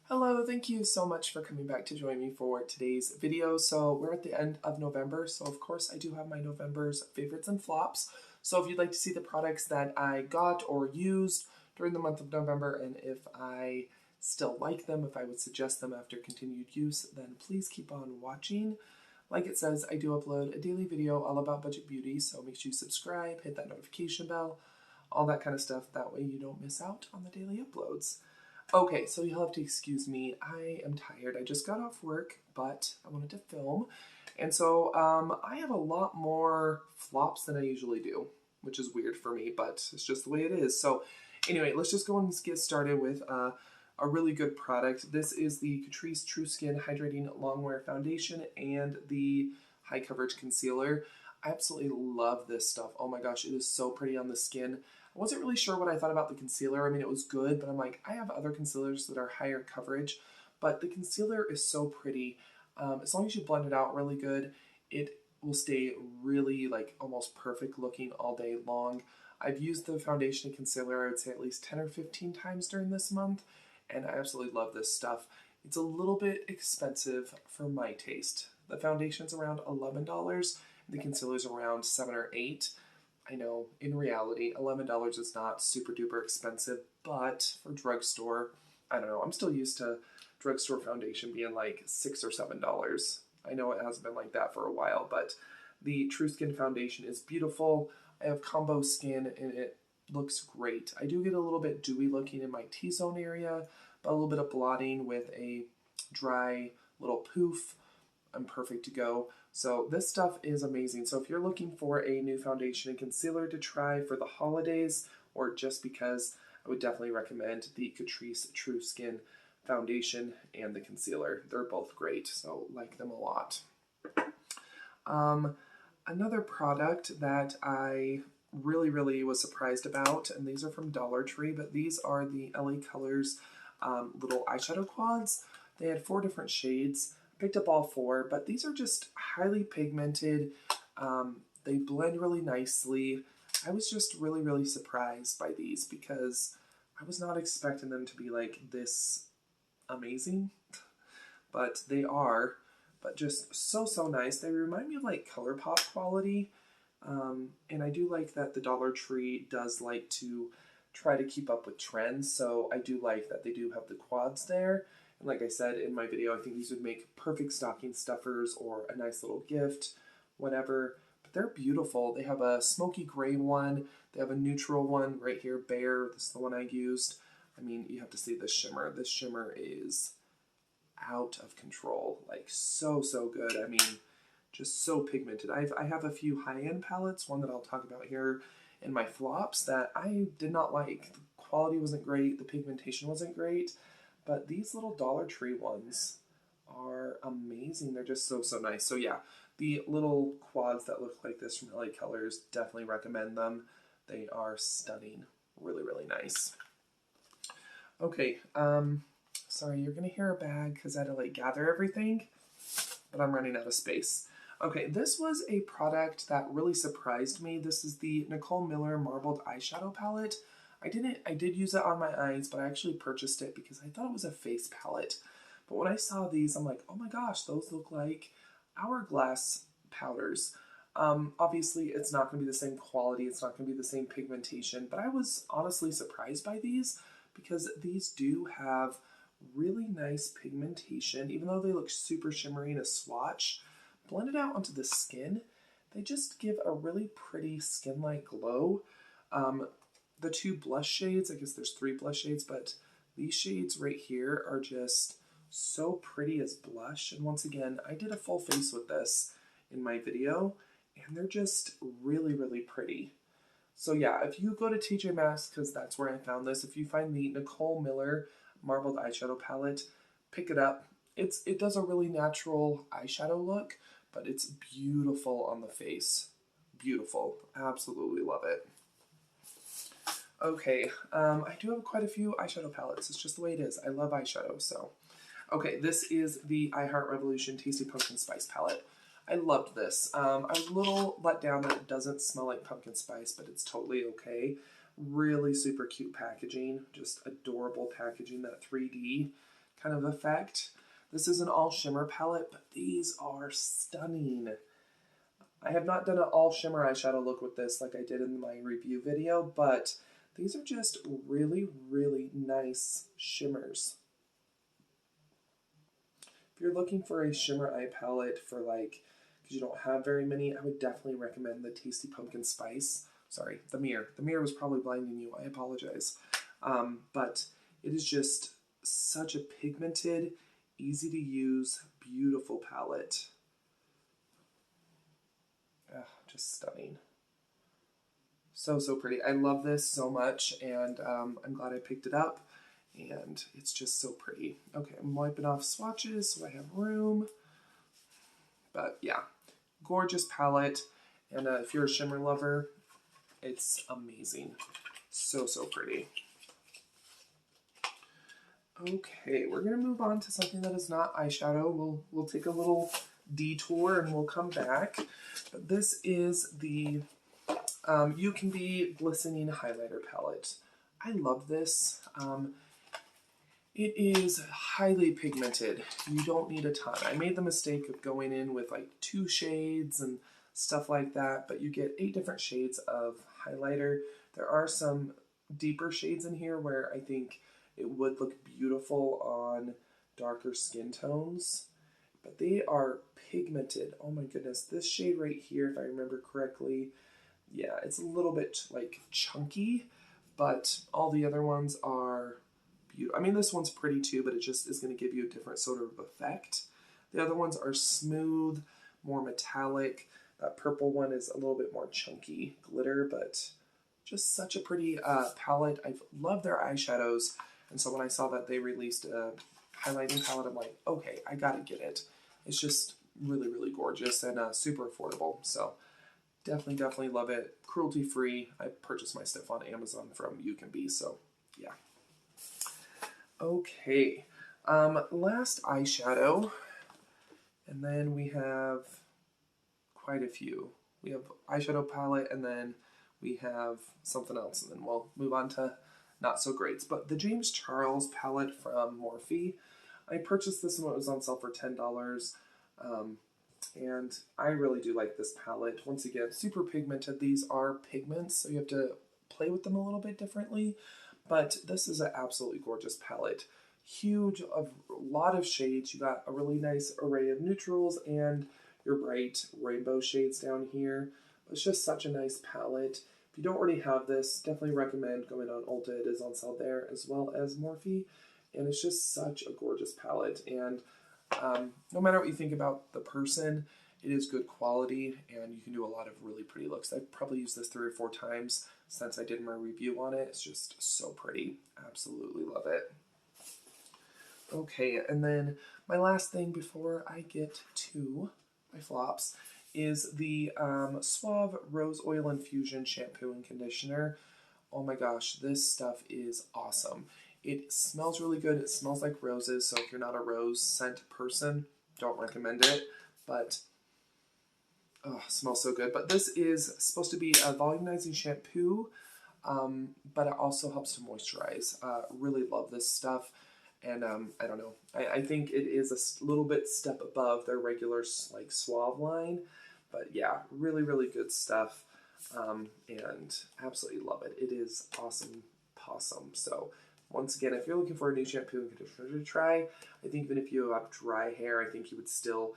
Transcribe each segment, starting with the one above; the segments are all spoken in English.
Hello, thank you so much for coming back to join me for today's video. So we're at the end of November, so of course I do have my November's favorites and flops. So if you'd like to see the products that I got or used during the month of November, and if I still like them, if I would suggest them after continued use, then please keep on watching. Like it says, I do upload a daily video all about budget beauty, so make sure you subscribe, hit that notification bell, all that kind of stuff. That way you don't miss out on the daily uploads. Okay, so you'll have to excuse me. I am tired. I just got off work, but I wanted to film. And so I have a lot more flops than I usually do, which is weird for me, but it's just the way it is. So anyway, let's just go and get started with a really good product. This is the Catrice True Skin Hydrating Longwear Foundation and the High Coverage Concealer. I absolutely love this stuff. Oh my gosh, it is so pretty on the skin. I wasn't really sure what I thought about the concealer. I mean, it was good, but I'm like, I have other concealers that are higher coverage, but the concealer is so pretty. As long as you blend it out really good, it will stay really like almost perfect looking all day long. I've used the foundation and concealer, I would say at least 10 or 15 times during this month, and I absolutely love this stuff. It's a little bit expensive for my taste. The foundation's around $11, the concealer's around 7 or 8. I know, in reality, $11 is not super duper expensive, but for drugstore, I don't know, I'm still used to drugstore foundation being like $6 or $7. I know it hasn't been like that for a while, but the True Skin foundation is beautiful. I have combo skin and it looks great. I do get a little bit dewy looking in my T-zone area, but a little bit of blotting with a dry little poof. I'm perfect to go. So this stuff is amazing. So if you're looking for a new foundation and concealer to try for the holidays, or just because, I would definitely recommend the Catrice True Skin foundation and the concealer. They're both great, so like them a lot. Another product that I really was surprised about, and these are from Dollar Tree, but these are the LA Colors little eyeshadow quads. They had 4 different shades. Picked up all 4, but these are just highly pigmented. They blend really nicely. I was just really surprised by these because I was not expecting them to be like this amazing, but they are. But just so nice. They remind me of like ColourPop quality, and I do like that the Dollar Tree does like to try to keep up with trends, so I do like that they do have the quads there. And like I said in my video, I think these would make perfect stocking stuffers or a nice little gift, whatever. But they're beautiful. They have a smoky gray one. They have a neutral one right here, Bare. This is the one I used. I mean, you have to see this shimmer. This shimmer is out of control. Like, so good. I mean, just so pigmented. I have a few high-end palettes, one that I'll talk about here in my flops, that I did not like. The quality wasn't great. The pigmentation wasn't great. But these little Dollar Tree ones are amazing. They're just so nice. So yeah, the little quads that look like this from LA Colors, definitely recommend them. They are stunning. Really nice. Okay, sorry, you're gonna hear a bag because I had to like gather everything, but I'm running out of space. Okay, this was a product that really surprised me. This is the Nicole Miller Marbled Eyeshadow Palette. I did use it on my eyes, but I actually purchased it because I thought it was a face palette. But when I saw these, I'm like, oh my gosh, those look like Hourglass powders. Obviously, it's not going to be the same quality, it's not going to be the same pigmentation, but I was honestly surprised by these because these do have really nice pigmentation, even though they look super shimmery in a swatch. Blended out onto the skin, they just give a really pretty skin-like glow. The 2 blush shades, I guess there's 3 blush shades, but these shades right here are just so pretty as blush. And once again, I did a full face with this in my video, and they're just really pretty. So yeah, if you go to TJ Maxx, because that's where I found this, if you find the Nicole Miller Marbled Eyeshadow Palette, pick it up. It does a really natural eyeshadow look, but it's beautiful on the face. Beautiful. Absolutely love it. Okay, I do have quite a few eyeshadow palettes. It's just the way it is. I love eyeshadow, so. Okay, this is the I Heart Revolution Tasty Pumpkin Spice palette. I loved this. I was a little let down that it doesn't smell like pumpkin spice, but it's totally okay. Really super cute packaging. Just adorable packaging, that 3D kind of effect. This is an all shimmer palette, but these are stunning. I have not done an all shimmer eyeshadow look with this like I did in my review video, but these are just really, really nice shimmers. If you're looking for a shimmer eye palette for like, because you don't have very many, I would definitely recommend the Tasty Pumpkin Spice. Sorry, the mirror. The mirror was probably blinding you. I apologize. But it is just such a pigmented, easy to use, beautiful palette. Just stunning. So, so pretty. I love this so much, and I'm glad I picked it up, and it's just so pretty. Okay, I'm wiping off swatches so I have room. But yeah, gorgeous palette, and if you're a shimmer lover, it's amazing. So, so pretty. Okay, we're going to move on to something that is not eyeshadow. We'll take a little detour and we'll come back. But this is the Ucanbe Glistening Highlighter Palette. I love this. It is highly pigmented. You don't need a ton. I made the mistake of going in with like 2 shades and stuff like that, but you get 8 different shades of highlighter. There are some deeper shades in here where I think it would look beautiful on darker skin tones, but they are pigmented. Oh my goodness, this shade right here, if I remember correctly, yeah, it's a little bit like chunky, but all the other ones are beautiful. I mean, this one's pretty too, but it just is going to give you a different sort of effect. The other ones are smooth, more metallic. That purple one is a little bit more chunky glitter, but just such a pretty palette. I've loved their eyeshadows. And so when I saw that they released a highlighting palette, I'm like, okay, I gotta get it. It's just really, really gorgeous and super affordable. So definitely love it. Cruelty free. I purchased my stuff on Amazon from Ucanbe, so yeah. Okay, last eyeshadow, and then we have quite a few. We have eyeshadow palette, and then we have something else, and then we'll move on to not so greats. But the James Charles palette from Morphe, I purchased this when it was on sale for $10, and I really do like this palette. Once again, super pigmented. These are pigments, so you have to play with them a little bit differently, but this is an absolutely gorgeous palette. Huge, a lot of shades. You got a really nice array of neutrals and your bright rainbow shades down here. It's just such a nice palette. If you don't already have this, definitely recommend going on Ulta. It is on sale there as well as Morphe. And it's just such a gorgeous palette. And no matter what you think about the person, it is good quality and you can do a lot of really pretty looks. I've probably used this 3 or 4 times since I did my review on it. It's just so pretty. Absolutely love it. Okay, and then my last thing before I get to my flops is the Suave Rose Oil Infusion Shampoo and Conditioner. Oh my gosh, this stuff is awesome. It smells really good. It smells like roses, so if you're not a rose scent person, don't recommend it. But, oh, it smells so good. But this is supposed to be a volumizing shampoo, but it also helps to moisturize. Really love this stuff. And I don't know, I think it is a little bit step above their regular like Suave line. But yeah, really, really good stuff. And absolutely love it. It is awesome possum. So once again, if you're looking for a new shampoo and conditioner to try, I think even if you have dry hair, I think you would still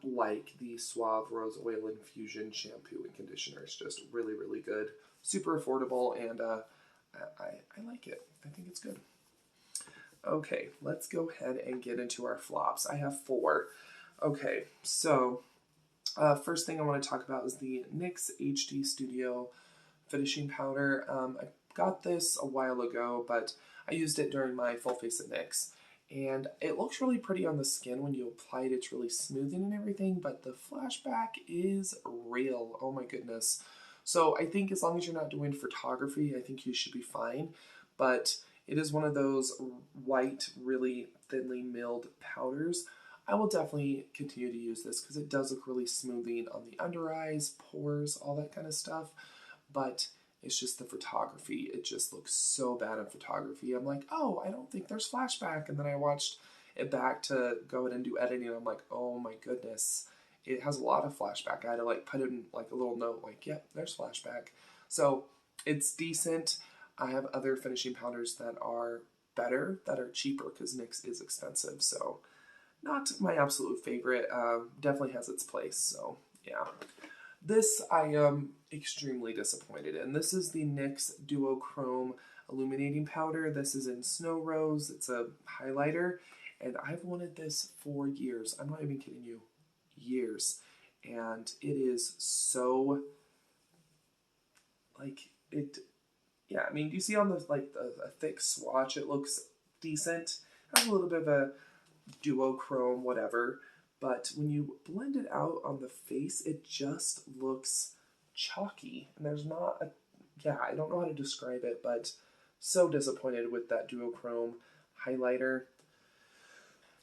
like the Suave Rose Oil Infusion Shampoo and Conditioner. It's just really, really good. Super affordable, and I like it. I think it's good. Okay, let's go ahead and get into our flops. I have 4. Okay, so first thing I want to talk about is the NYX HD Studio Finishing Powder. I got this a while ago, but I used it during my full face of NYX. And it looks really pretty on the skin when you apply it. It's really smoothing and everything, but the flashback is real. Oh my goodness. So I think as long as you're not doing photography, I think you should be fine. But it is one of those white, really thinly milled powders. I will definitely continue to use this because it does look really smoothing on the under eyes, pores, all that kind of stuff. But It's just the photography. It just looks so bad in photography. I'm like, oh, I don't think there's flashback. And then I watched it back to go in and do editing. And I'm like, oh my goodness. It has a lot of flashback. I had to like put in like a little note like, yep, there's flashback. So it's decent. I have other finishing powders that are better, that are cheaper, because NYX is expensive. So not my absolute favorite. Definitely has its place. So yeah. This I am extremely disappointed in. This is the NYX Duochrome Illuminating Powder. This is in Snow Rose. It's a highlighter. And I've wanted this for years. I'm not even kidding you. Years. And it is so, like, it, yeah, I mean, do you see on the, like, a thick swatch, it looks decent. Has a little bit of a duochrome, whatever. But when you blend it out on the face, it just looks chalky. And there's not a, yeah, I don't know how to describe it, but so disappointed with that duochrome highlighter.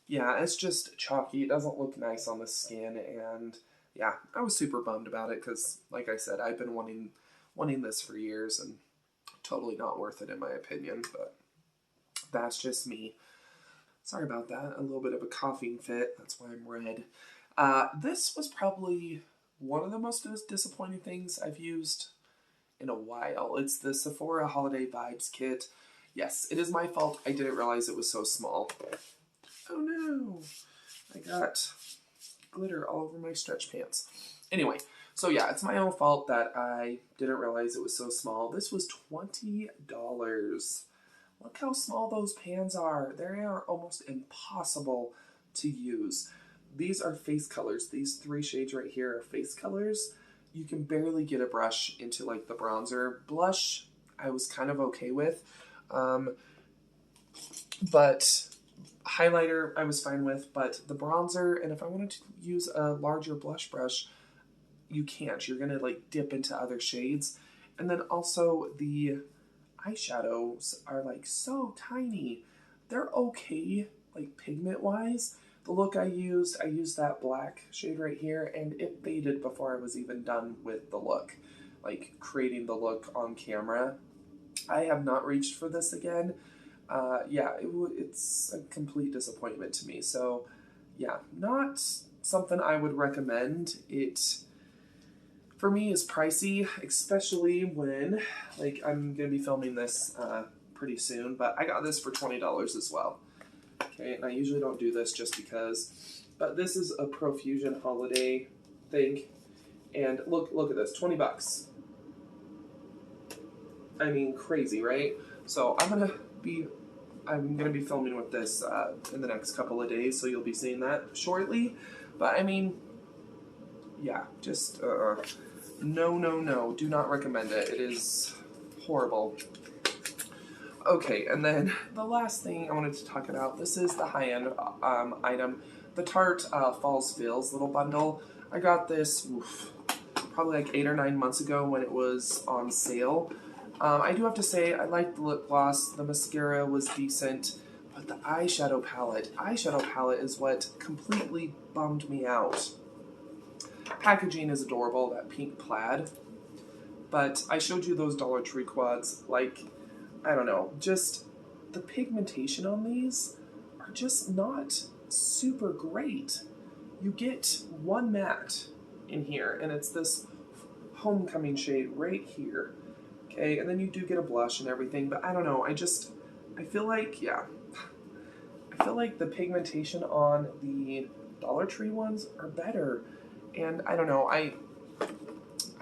Yeah, it's just chalky. It doesn't look nice on the skin, and yeah, I was super bummed about it because, like I said, I've been wanting this for years, and totally not worth it in my opinion, but that's just me. Sorry about that. A little bit of a coughing fit. That's why I'm red. This was probably one of the most disappointing things I've used in a while. It's the Sephora Holiday Vibes Kit. Yes, it is my fault. I didn't realize it was so small. Oh no, I got glitter all over my stretch pants. Anyway, so yeah, it's my own fault that I didn't realize it was so small. This was $20. Look how small those pans are. They are almost impossible to use. These are face colors. These 3 shades right here are face colors. You can barely get a brush into like the bronzer. Blush, I was kind of okay with. But highlighter I was fine with, but the bronzer, and if I wanted to use a larger blush brush, you can't. You're gonna like dip into other shades. And then also the eyeshadows are like so tiny. They're okay, like pigment wise. The look I used that black shade right here, and it faded before I was even done with the look, like creating the look on camera. I have not reached for this again. Yeah, it's a complete disappointment to me. So yeah, not something I would recommend. It, for me, is pricey, especially when, like, I'm going to be filming this pretty soon, but I got this for $20 as well. Okay, and I usually don't do this just because, but this is a Profusion holiday thing, and look at this, 20 bucks. I mean, crazy, right? So I'm gonna be filming with this in the next couple of days, so you'll be seeing that shortly. But I mean, yeah, just no, do not recommend it. It is horrible. Okay, and then the last thing I wanted to talk about, this is the high-end item, the Tarte Falls Feels little bundle. I got this probably like 8 or 9 months ago when it was on sale. I do have to say, I liked the lip gloss, the mascara was decent, but the eyeshadow palette is what completely bummed me out. Packaging is adorable, that pink plaid, but I showed you those Dollar Tree quads, like, I don't know, just the pigmentation on these are just not super great. You get one matte in here, and it's this homecoming shade right here. Okay, and then you do get a blush and everything, but I don't know, I feel like, yeah, I feel like the pigmentation on the Dollar Tree ones are better, and I don't know, I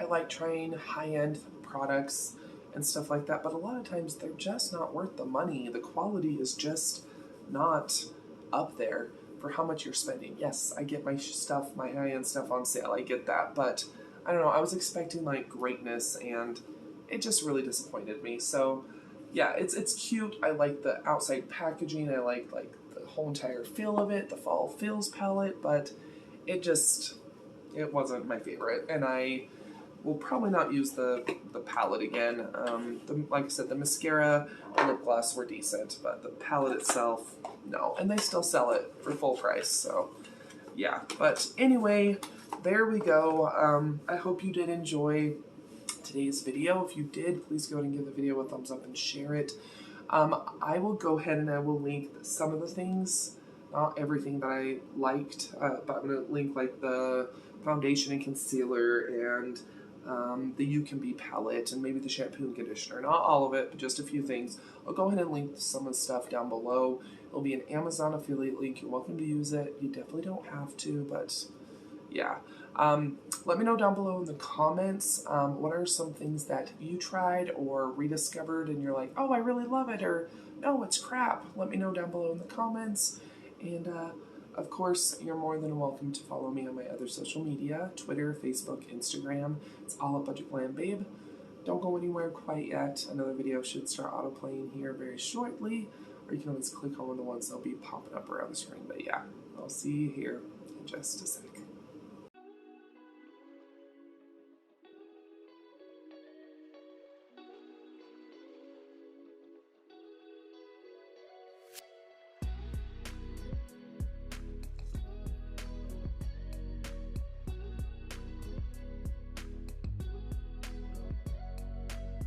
like trying high-end products and stuff like that, but a lot of times they're just not worth the money. The quality is just not up there for how much you're spending. Yes, I get my stuff, my high-end stuff on sale, I get that, but I don't know, I was expecting like greatness, and it just really disappointed me. So yeah, it's cute. I like the outside packaging. I like the whole entire feel of it, the Fall Feels palette, but it wasn't my favorite. And I will probably not use the palette again. Like I said, the mascara and lip gloss were decent, but the palette itself, no. And they still sell it for full price, so yeah. But anyway, there we go. I hope you did enjoy today's video. If you did, please go ahead and give the video a thumbs up and share it. I will go ahead and I will link some of the things, not everything that I liked, but I'm going to link like the foundation and concealer and the Ucanbe palette and maybe the shampoo and conditioner. Not all of it, but just a few things. I'll go ahead and link some of the stuff down below. It'll be an Amazon affiliate link. You're welcome to use it. You definitely don't have to, but yeah. Let me know down below in the comments what are some things that you tried or rediscovered and you're like, oh, I really love it, or no, it's crap. Let me know down below in the comments. And of course, you're more than welcome to follow me on my other social media, Twitter, Facebook, Instagram. It's all at Budget Glam Babe. Don't go anywhere quite yet. Another video should start autoplaying here very shortly, or you can always click on one of the ones that'll be popping up around the screen. But yeah, I'll see you here in just a sec.